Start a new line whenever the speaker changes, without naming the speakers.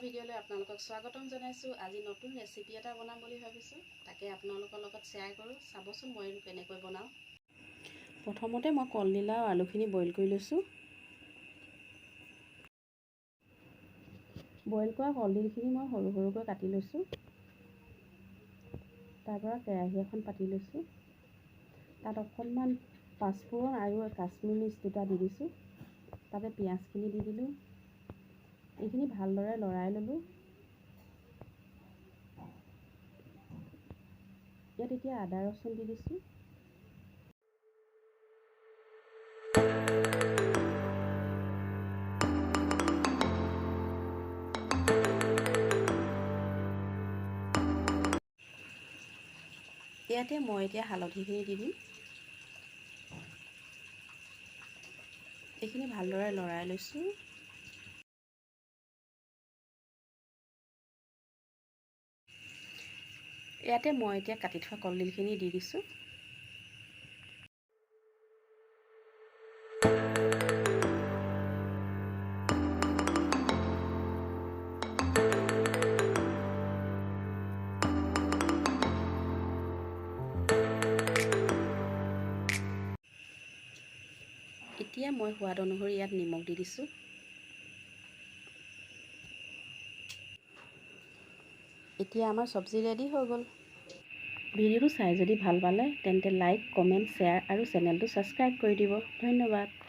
ভিডিঅ'লৈ আপোনালোকক স্বাগতম জনাইছোঁ। আজি নতুন ৰেচিপি এটা বনাম বুলি ভাবিছোঁ, তাকে আপোনালোকৰ লগত শ্বেয়াৰ কৰোঁ। চাবচোন মই কেনেকৈ বনাওঁ। প্ৰথমতে মই কলডিলা আৰু আলুখিনি বইল কৰি লৈছোঁ। বইল কৰা কলডিলখিনি মই সৰু সৰুকৈ কাটি লৈছোঁ। তাৰপৰা কেৰাহী এখন পাতি লৈছোঁ। তাত অকণমান পাঁচফোৰণ আৰু কাশ্মীৰী মিৰ্চ দুটা দি দিছোঁ। তাতে পিঁয়াজখিনি দি দিলোঁ। এইখিনি ভালদৰে লৰাই ল'লোঁ। ইয়াত এতিয়া আদা ৰচুন দি দিছোঁ। ইয়াতে মই এতিয়া হালধিখিনি দি দিম। এইখিনি ভালদৰে লৰাই লৈছোঁ। ইয়াতে মই এতিয়া কাটি থোৱা কলডিলখিনি দি দিছোঁ। এতিয়া মই সোৱাদ অনুসৰি ইয়াত নিমখ দি দিছোঁ। এতিয়া আমাৰ চব্জি ৰেডি হৈ গ'ল। ভিডিঅ'টো চাই যদি ভাল পালে তেন্তে লাইক, কমেণ্ট, শ্বেয়াৰ আৰু চেনেলটো ছাবস্ক্ৰাইব কৰি দিব। ধন্যবাদ।